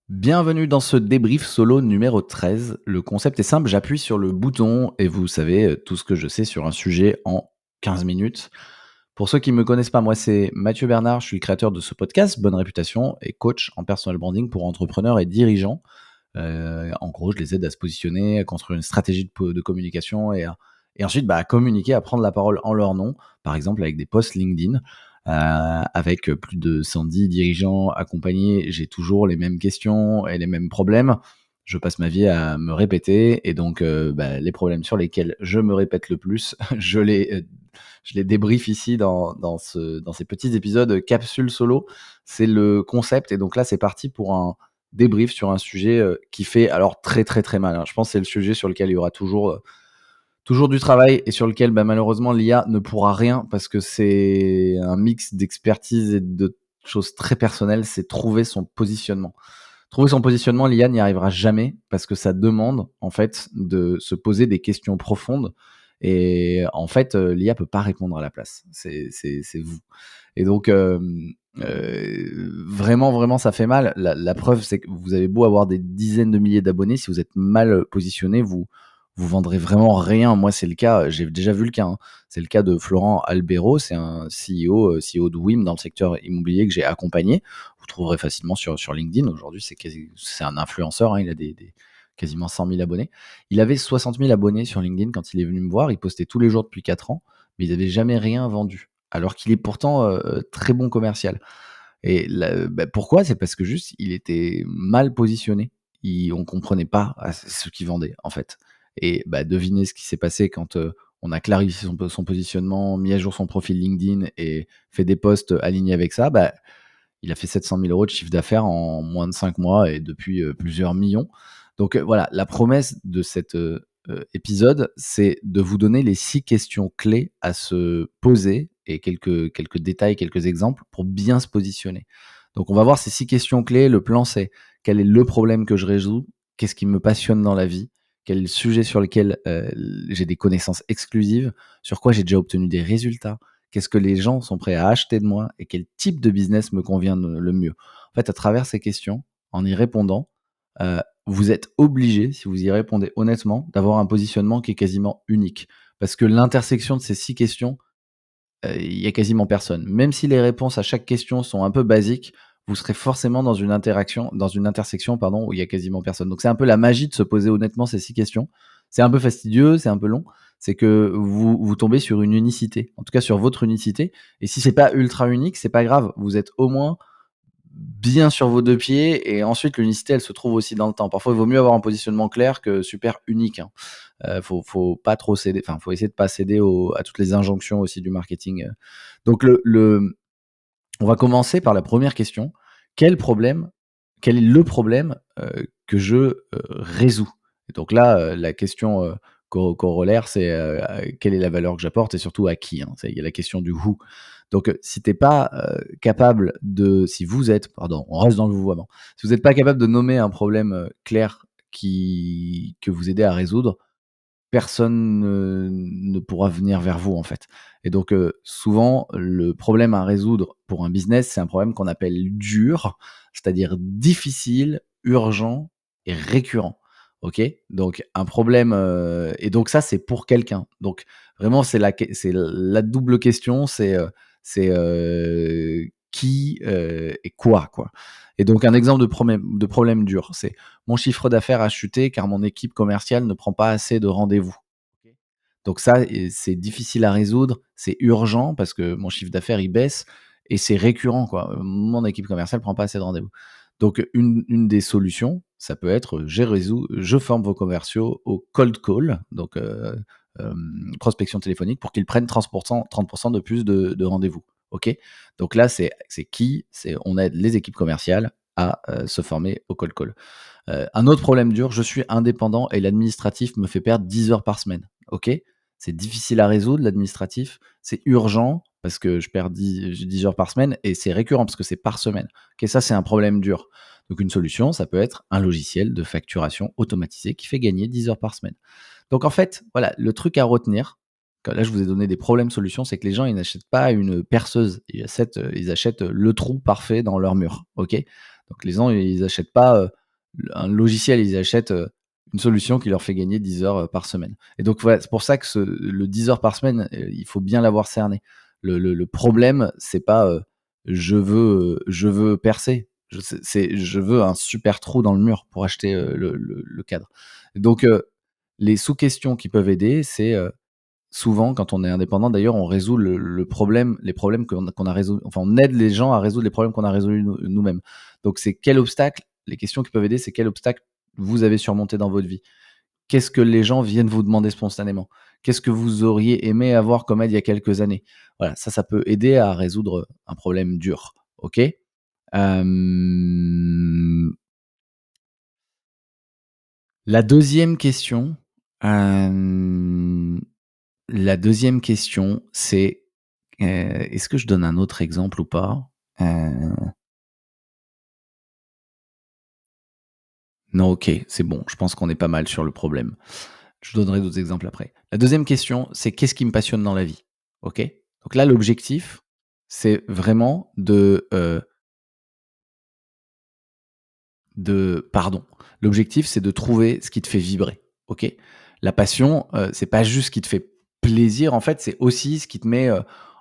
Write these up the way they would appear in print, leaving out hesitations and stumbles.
Bienvenue dans ce débrief solo numéro 13. Le concept est simple, j'appuie sur le bouton et vous savez tout ce que je sais sur un sujet en 15 minutes. Pour ceux qui ne me connaissent pas, moi c'est Mathieu Bernard, je suis le créateur de ce podcast, Bonne Réputation, et coach en personal branding pour entrepreneurs et dirigeants. En gros, je les aide à se positionner, à construire une stratégie de communication et ensuite à communiquer, à prendre la parole en leur nom, par exemple avec des posts LinkedIn. Avec plus de 110 dirigeants accompagnés, j'ai toujours les mêmes questions et les mêmes problèmes. Je passe ma vie à me répéter et donc les problèmes sur lesquels je me répète le plus, je les débrief ici dans ces petits épisodes capsules solo. C'est le concept et donc là, c'est parti pour un débrief sur un sujet qui fait alors très, très, très mal, hein. Je pense que c'est le sujet sur lequel il y aura toujours du travail et sur lequel, malheureusement, l'IA ne pourra rien parce que c'est un mix d'expertise et de choses très personnelles, c'est trouver son positionnement. Trouver son positionnement, l'IA n'y arrivera jamais parce que ça demande, en fait, de se poser des questions profondes et en fait, l'IA peut pas répondre à la place. C'est vous et donc vraiment, vraiment, ça fait mal. La preuve, c'est que vous avez beau avoir des dizaines de milliers d'abonnés, si vous êtes mal positionné, vous vendrez vraiment rien. Moi, c'est le cas, j'ai déjà vu le cas, hein. C'est le cas de Florent Albero, c'est un CEO de WIM dans le secteur immobilier que j'ai accompagné. Vous trouverez facilement sur LinkedIn. Aujourd'hui, c'est un influenceur, hein, il a des quasiment 100 000 abonnés. Il avait 60 000 abonnés sur LinkedIn quand il est venu me voir. Il postait tous les jours depuis 4 ans, mais il n'avait jamais rien vendu, alors qu'il est pourtant très bon commercial. Et pourquoi? C'est parce que juste, il était mal positionné. On comprenait pas ce qu'il vendait, en fait. Et devinez ce qui s'est passé quand on a clarifié son positionnement, mis à jour son profil LinkedIn et fait des posts alignés avec ça. Il a fait 700 000 € de chiffre d'affaires en moins de 5 mois et depuis plusieurs millions. Donc voilà, la promesse de cet épisode, c'est de vous donner les 6 questions clés à se poser et quelques détails, quelques exemples pour bien se positionner. Donc on va voir ces 6 questions clés. Le plan, c'est: quel est le problème que je résous? Qu'est-ce qui me passionne dans la vie? Quel est le sujet sur lequel j'ai des connaissances exclusives? Sur quoi j'ai déjà obtenu des résultats? Qu'est-ce que les gens sont prêts à acheter de moi et quel type de business me convient le mieux? En fait, à travers ces questions, en y répondant, vous êtes obligé, si vous y répondez honnêtement, d'avoir un positionnement qui est quasiment unique. Parce que l'intersection de ces 6 questions, il y a quasiment personne. Même si les réponses à chaque question sont un peu basiques, vous serez forcément dans une intersection pardon, où il y a quasiment personne. Donc c'est un peu la magie de se poser honnêtement ces 6 questions. C'est un peu fastidieux, c'est un peu long. C'est que vous tombez sur une unicité, en tout cas sur votre unicité. Et si c'est pas ultra unique, c'est pas grave. Vous êtes au moins bien sur vos 2 pieds et ensuite l'unicité, elle se trouve aussi dans le temps. Parfois, il vaut mieux avoir un positionnement clair que super unique, hein. Faut pas trop céder, enfin, faut essayer de pas céder à toutes les injonctions aussi du marketing. Donc on va commencer par la première question. Quel problème quel est le problème, que je, résous? Et donc là, la question, corollaire, c'est, quelle est la valeur que j'apporte et surtout à qui, hein? Il y a la question du who. Donc, si tu es pas, capable de si vous êtes pardon, on reste dans le vouvoiement. Si vous êtes pas capable de nommer un problème, clair que vous aidez à résoudre, personne ne pourra venir vers vous, en fait. Et donc, souvent, le problème à résoudre pour un business, c'est un problème qu'on appelle dur, c'est-à-dire difficile, urgent et récurrent. OK? Donc un problème, et donc ça, c'est pour quelqu'un. Donc vraiment, c'est la double question, qui, et quoi? Et donc un exemple de problème dur, c'est: mon chiffre d'affaires a chuté car mon équipe commerciale ne prend pas assez de rendez-vous. OK. Donc ça, c'est difficile à résoudre, c'est urgent parce que mon chiffre d'affaires, il baisse et c'est récurrent, quoi. Mon équipe commerciale prend pas assez de rendez-vous. Donc une des solutions, ça peut être: je forme vos commerciaux au cold call, donc prospection téléphonique pour qu'ils prennent 30 de plus de rendez-vous. OK? Donc là, c'est qui? C'est on aide les équipes commerciales à, se former au cold call. Un autre problème dur: je suis indépendant et l'administratif me fait perdre 10 heures par semaine. OK, c'est difficile à résoudre l'administratif, c'est urgent parce que je perds 10 heures par semaine et c'est récurrent parce que c'est par semaine. OK, ça, c'est un problème dur. Donc une solution, ça peut être un logiciel de facturation automatisé qui fait gagner 10 heures par semaine. Donc en fait, voilà, le truc à retenir, là je vous ai donné des problèmes solutions, c'est que les gens, ils n'achètent pas une perceuse, ils achètent le trou parfait dans leur mur. OK? Donc les gens, ils achètent pas, un logiciel, ils achètent, une solution qui leur fait gagner 10 heures, par semaine. Et donc voilà, c'est pour ça que le 10 heures par semaine, il faut bien l'avoir cerné. Le problème, c'est pas, je veux percer. Je veux un super trou dans le mur pour acheter, le cadre. Donc les sous-questions qui peuvent aider, c'est, souvent, quand on est indépendant d'ailleurs, on résout le problème les problèmes qu'on a résolu, enfin, on aide les gens à résoudre les problèmes qu'on a résolus nous-mêmes. Donc c'est quel obstacle, les questions qui peuvent aider, c'est quel obstacle vous avez surmonté dans votre vie? Qu'est-ce que les gens viennent vous demander spontanément? Qu'est-ce que vous auriez aimé avoir comme aide il y a quelques années? Voilà, ça peut aider à résoudre un problème dur, OK? Hem, la deuxième question, hem La deuxième question, c'est, est-ce que je donne un autre exemple ou pas? Heu, non, OK, c'est bon, je pense qu'on est pas mal sur le problème. Je donnerai d'autres exemples après. La deuxième question, c'est qu'est-ce qui me passionne dans la vie? OK? Donc là, l'objectif, c'est vraiment pardon, l'objectif, c'est de trouver ce qui te fait vibrer, OK? La passion, c'est pas juste ce qui te fait plaisir, en fait, c'est aussi ce qui te met,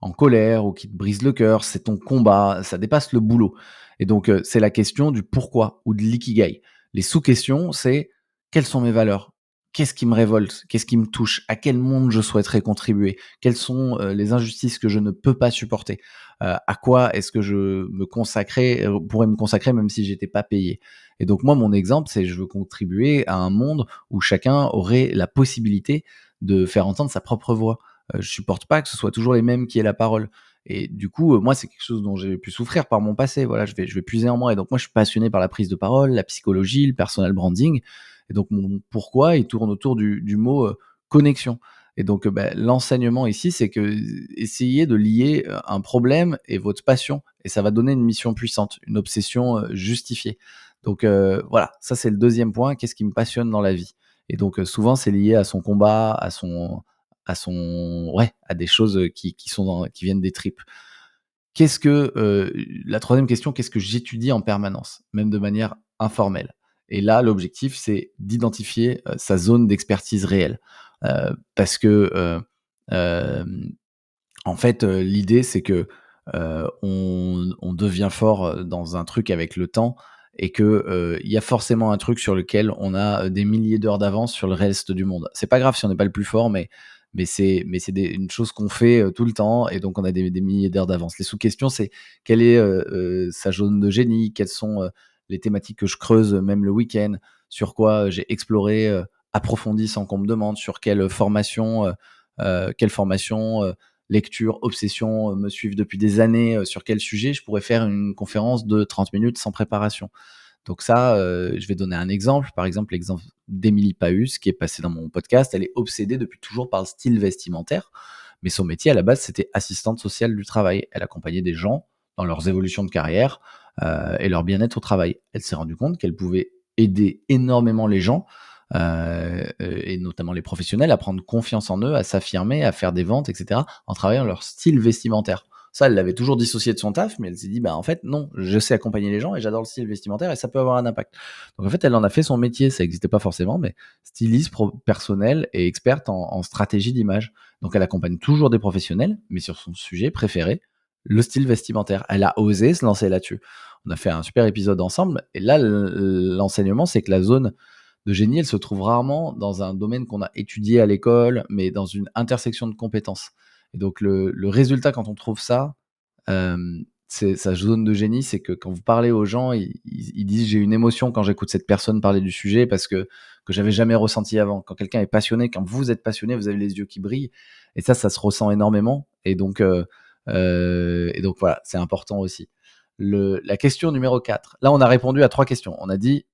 en colère ou qui te brise le cœur, c'est ton combat, ça dépasse le boulot. Et donc c'est la question du pourquoi ou de l'ikigai. Les sous-questions, c'est: quelles sont mes valeurs? Qu'est-ce qui me révolte? Qu'est-ce qui me touche? À quel monde je souhaiterais contribuer? Quelles sont, les injustices que je ne peux pas supporter? À quoi est-ce que je me consacrais, pourrais me consacrer même si j'étais pas payé? Et donc moi, mon exemple, c'est je veux contribuer à un monde où chacun aurait la possibilité de faire entendre sa propre voix. Je supporte pas que ce soit toujours les mêmes qui aient la parole. Et du coup, moi, c'est quelque chose dont j'ai pu souffrir par mon passé. Voilà, je vais puiser en moi. Et donc moi, je suis passionné par la prise de parole, la psychologie, le personal branding. Et donc mon pourquoi, il tourne autour du mot, connexion. Et donc, l'enseignement ici, c'est que essayez de lier, un problème et votre passion et ça va donner une mission puissante, une obsession, justifiée. Donc voilà, ça c'est le deuxième point. Qu'est-ce qui me passionne dans la vie? Et donc souvent c'est lié à son combat, à son ouais, à des choses, qui sont qui viennent des tripes. La troisième question, qu'est-ce que j'étudie en permanence? Même de manière informelle? Et là, l'objectif, c'est d'identifier, sa zone d'expertise réelle. Parce que, hem en fait, l'idée, c'est que, on devient fort, dans un truc avec le temps et que, il y a forcément un truc sur lequel on a, des milliers d'heures d'avance sur le reste du monde. C'est pas grave si on n'est pas le plus fort, mais c'est une chose qu'on fait, tout le temps et donc on a des milliers d'heures d'avance. Les sous-questions, c'est quelle est, sa zone de génie? Quelles sont, les thématiques que je creuse, même le week-end? Sur quoi, j'ai exploré, approfondi sans qu'on me demande? Sur quelle formation, lecture, obsession, me suivent depuis des années, sur quel sujet, je pourrais faire une conférence de 30 minutes sans préparation. Donc ça, je vais donner un exemple. Par exemple, l'exemple d'Émilie Paüs qui est passée dans mon podcast. Elle est obsédée depuis toujours par le style vestimentaire, mais son métier à la base, c'était assistante sociale du travail. Elle accompagnait des gens dans leurs évolutions de carrière, et leur bien-être au travail. Elle s'est rendue compte qu'elle pouvait aider énormément les gens, et notamment les professionnels, à prendre confiance en eux, à s'affirmer, à faire des ventes, et cetera, en travaillant leur style vestimentaire. Ça, elle l'avait toujours dissocié de son taf, mais elle s'est dit: «Bah, en fait, non, je sais accompagner les gens et j'adore le style vestimentaire et ça peut avoir un impact». Donc en fait, elle en a fait son métier, ça existait pas forcément, mais styliste personnelle et experte en stratégie d'image. Donc elle accompagne toujours des professionnels, mais sur son sujet préféré, le style vestimentaire. Elle a osé se lancer là-dessus. On a fait un super épisode ensemble et là, l'enseignement, c'est que la zone de génie, elle se trouve rarement dans un domaine qu'on a étudié à l'école, mais dans une intersection de compétences. Et donc le résultat quand on trouve ça, c'est sa zone de génie, c'est que quand vous parlez aux gens, ils disent: «J'ai une émotion quand j'écoute cette personne parler du sujet parce que j'avais jamais ressenti avant». Quand quelqu'un est passionné, quand vous êtes passionné, vous avez les yeux qui brillent et ça se ressent énormément et donc voilà, c'est important aussi. La question numéro 4. Là, on a répondu à 3 questions. On a dit: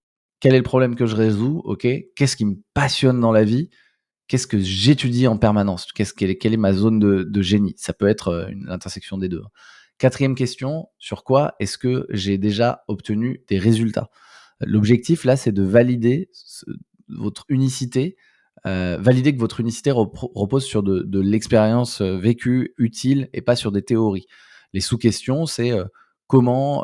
«Quel est le problème que je résous?» OK. Qu'est-ce qui me passionne dans la vie? Qu'est-ce que j'étudie en permanence? Quelle est ma zone de génie? Ça peut être, l'intersection des 2. 4e question, sur quoi est-ce que j'ai déjà obtenu des résultats? L'objectif là, c'est de valider votre unicité, valider que votre unicité repose sur de l'expérience, vécue, utile et pas sur des théories. Les sous-questions, c'est, comment,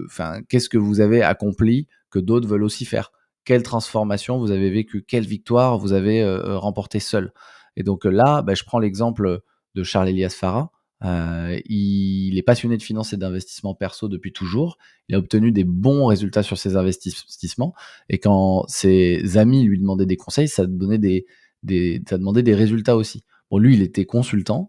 enfin, qu'est-ce que vous avez accompli que d'autres veulent aussi faire? Quelle transformation vous avez vécue? Quelle victoire vous avez, remportée seul? Et donc, là, bah, je prends l'exemple de Charles Elias Farah. Il est passionné de finance et d'investissement perso depuis toujours. Il a obtenu des bons résultats sur ses investissements et quand ses amis lui demandaient des conseils, ça demandait des résultats aussi. Bon, lui, il était consultant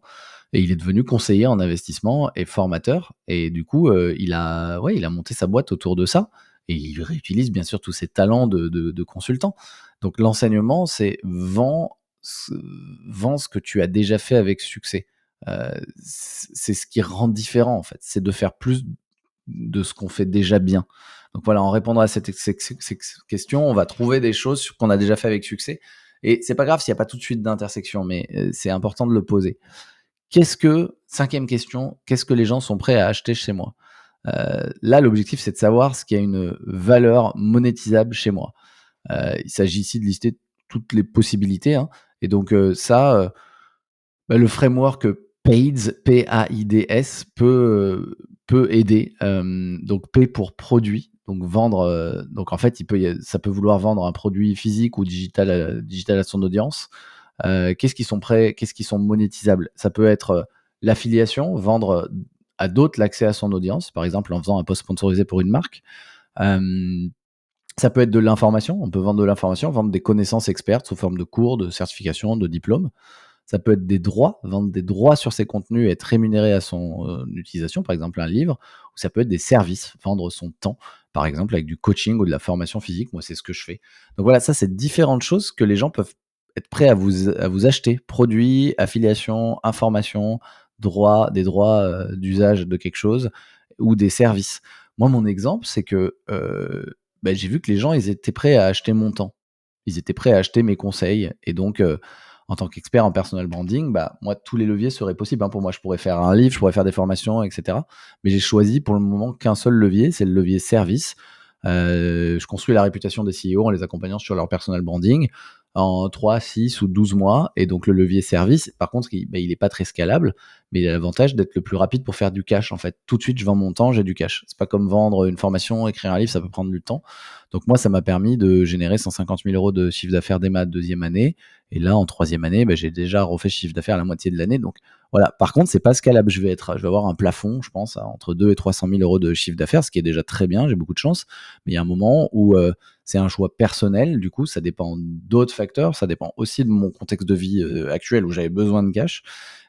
et il est devenu conseiller en investissement et formateur et du coup, il a monté sa boîte autour de ça et il réutilise bien sûr tous ses talents de consultant. Donc l'enseignement, c'est ce vends ce que tu as déjà fait avec succès. C'est ce qui rend différent en fait, c'est de faire plus de ce qu'on fait déjà bien. Donc voilà, en répondant à cette question, on va trouver des choses qu'on a déjà fait avec succès et c'est pas grave s'il y a pas tout de suite d'intersection, mais c'est important de le poser. Cinquième question, qu'est-ce que les gens sont prêts à acheter chez moi? Là, l'objectif, c'est de savoir ce qui a une valeur monétisable chez moi. Il s'agit ici de lister toutes les possibilités, hein et donc bah, le framework PAIDS, P-A-I-D-S peut aider. Donc P pour produit, donc vendre, donc en fait, ça peut vouloir vendre un produit physique ou digital à son audience. Qu'est-ce qui sont monétisables? Ça peut être, l'affiliation, vendre, à d'autres l'accès à son audience, par exemple en faisant un post sponsorisé pour une marque. Hem, Ça peut être de l'information, on peut vendre de l'information, vendre des connaissances expertes sous forme de cours, de certifications, de diplômes. Ça peut être des droits, vendre des droits sur ses contenus et être rémunéré à son, utilisation, par exemple un livre, ou ça peut être des services, vendre son temps, par exemple avec du coaching ou de la formation physique. Moi, c'est ce que je fais. Donc voilà, ça, c'est différentes choses que les gens peuvent être prêts à vous acheter. Produits, affiliation, information, des droits, d'usage de quelque chose ou des services. Moi, mon exemple, c'est que, bah, j'ai vu que les gens, ils étaient prêts à acheter mon temps. Ils étaient prêts à acheter mes conseils et donc en tant qu'expert en personal branding, bah, moi, tous les leviers seraient possibles, hein, pour moi. Je pourrais faire un livre, je pourrais faire des formations, et cetera. Mais j'ai choisi pour le moment qu'un seul levier, c'est le levier service. Je construis la réputation des CEO en les accompagnant sur leur personal branding en 3, 6 ou 12 mois. Et donc le levier service, par contre, il est pas très scalable, mais il a l'avantage d'être le plus rapide pour faire du cash, en fait. Tout de suite, je vends mon temps, j'ai du cash. C'est pas comme vendre une formation, écrire un livre, ça peut prendre du temps. Donc moi, ça m'a permis de générer 150 000 € de chiffre d'affaires dès ma deuxième année. Et là, en troisième année, bah, j'ai déjà refait chiffre d'affaires à la moitié de l'année. Donc voilà. Par contre, c'est pas scalable. Je vais avoir un plafond, je pense, entre 2 et 300 000 € de chiffre d'affaires, ce qui est déjà très bien. J'ai beaucoup de chance. Mais il y a un moment où c'est un choix personnel. Du coup, ça dépend d'autres facteurs. Ça dépend aussi de mon contexte de vie actuel où j'avais besoin de cash.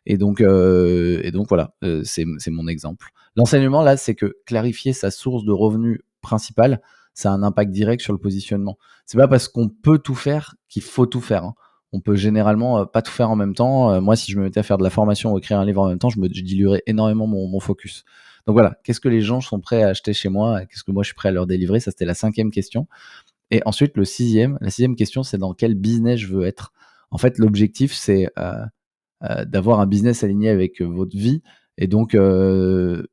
Et donc voilà, c'est mon exemple. L'enseignement là, c'est que clarifier sa source de revenus principale, ça a un impact direct sur le positionnement. C'est pas parce qu'on peut tout faire qu'il faut tout faire, hein. On peut généralement, pas tout faire en même temps. Moi, si je me mettais à faire de la formation ou écrire un livre en même temps, je diluerais énormément mon focus. Donc voilà, qu'est-ce que les gens sont prêts à acheter chez moi? Et qu'est-ce que moi je suis prêt à leur délivrer? Ça, c'était la cinquième question. Et ensuite la sixième question, c'est dans quel business je veux être? En fait, l'objectif, c'est, d'avoir un business aligné avec, votre vie et donc ne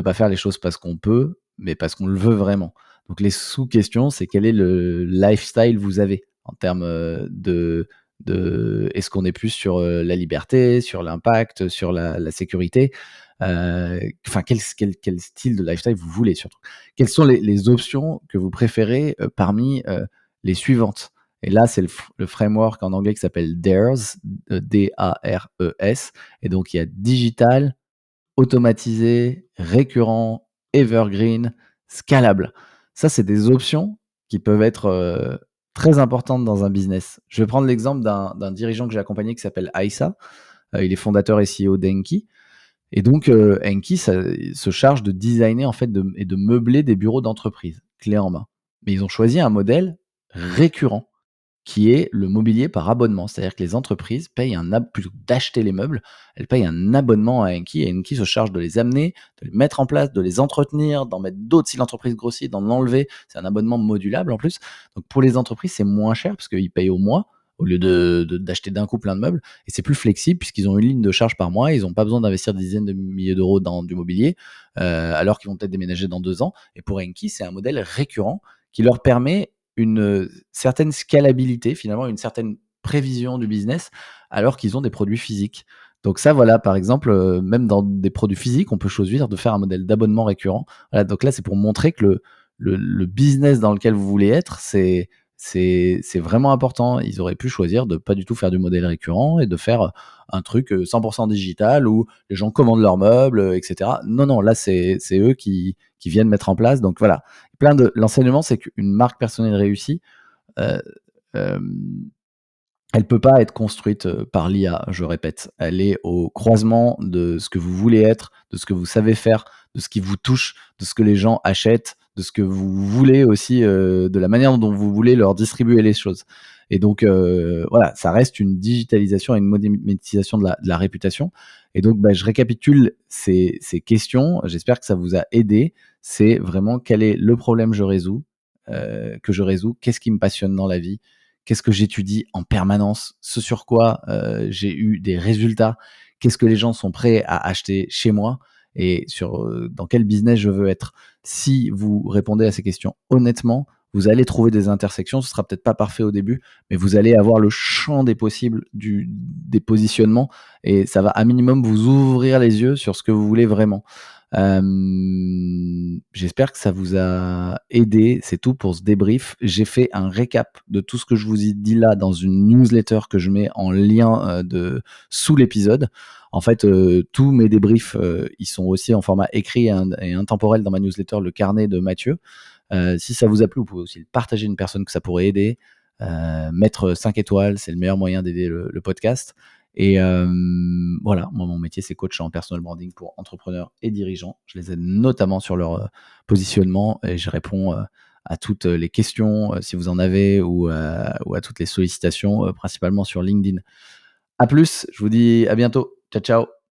pas faire les choses parce qu'on peut, mais parce qu'on le veut vraiment. Donc les sous-questions, c'est quel est le lifestyle vous avez en termes, de est-ce qu'on est plus sur, la liberté, sur l'impact, sur la sécurité? Enfin quel style de lifestyle vous voulez surtout? Quelles sont les options que vous préférez, parmi, les suivantes? Et là, c'est le framework en anglais qui s'appelle DARES, D-A-R-E-S. Et donc il y a digital, automatisé, récurrent, evergreen, scalable. Ça, c'est des options qui peuvent être, très importantes dans un business. Je vais prendre l'exemple d'un dirigeant que j'ai accompagné qui s'appelle Aissa. Il est fondateur et CEO d'Enki et donc Enki se charge de designer en fait et de meubler des bureaux d'entreprise, clé en main. Mais ils ont choisi un modèle récurrent qui est le mobilier par abonnement. C'est-à-dire que les entreprises payent plutôt que d'acheter les meubles, elles payent un abonnement à Enki et Enki se charge de les amener, de les mettre en place, de les entretenir, d'en mettre d'autres si l'entreprise grossit, d'en enlever. C'est un abonnement modulable en plus. Donc pour les entreprises, c'est moins cher parce qu'ils payent au mois au lieu d'acheter d'un coup plein de meubles. Et c'est plus flexible puisqu'ils ont une ligne de charge par mois. Ils n'ont pas besoin d'investir des dizaines de milliers d'euros dans du mobilier alors qu'ils vont peut-être déménager dans 2 ans. Et pour Enki, c'est un modèle récurrent qui leur permet une certaine scalabilité, finalement, une certaine prévision du business, alors qu'ils ont des produits physiques. Donc ça, voilà, par exemple, même dans des produits physiques, on peut choisir de faire un modèle d'abonnement récurrent. Voilà, donc là, c'est pour montrer que le business dans lequel vous voulez être, c'est vraiment important. Ils auraient pu choisir de pas du tout faire du modèle récurrent et de faire, un truc, 100 digital où les gens commandent leurs meubles, et cetera. Non, non, là, c'est eux qui viennent mettre en place, donc voilà. Plein de L'enseignement, c'est qu'une marque personnelle réussie, heu, hem elle peut pas être construite, par l'IA, je répète. Elle est au croisement de ce que vous voulez être, de ce que vous savez faire, de ce qui vous touche, de ce que les gens achètent, de ce que vous voulez aussi, de la manière dont vous voulez leur distribuer les choses. Et donc, voilà, ça reste une digitalisation et une monétisation de la réputation. Et donc, bah, je récapitule ces questions. J'espère que ça vous a aidé. C'est vraiment: quel est le problème que je résous? Qu'est-ce qui me passionne dans la vie? Qu'est-ce que j'étudie en permanence? Ce sur quoi, j'ai eu des résultats? Qu'est-ce que les gens sont prêts à acheter chez moi? Et dans quel business je veux être? Si vous répondez à ces questions honnêtement, vous allez trouver des intersections. Ce sera peut-être pas parfait au début, mais vous allez avoir le champ des possibles des positionnements, et ça va à minimum vous ouvrir les yeux sur ce que vous voulez vraiment. J'espère que ça vous a aidé. C'est tout pour ce débrief. J'ai fait un récap de tout ce que je vous ai dit là dans une newsletter que je mets en lien, sous l'épisode. En fait, tous mes débriefs, ils sont aussi en format écrit et intemporel dans ma newsletter, le carnet de Mathieu. Si ça vous a plu, vous pouvez aussi le partager à une personne que ça pourrait aider. Mettre 5 étoiles, c'est le meilleur moyen d'aider le podcast. Et voilà, moi, mon métier, c'est coach en personal branding pour entrepreneurs et dirigeants. Je les aide notamment sur leur, positionnement, et je réponds, à toutes les questions, si vous en avez, ou à toutes les sollicitations, principalement sur LinkedIn. À plus, je vous dis à bientôt. Ciao, ciao.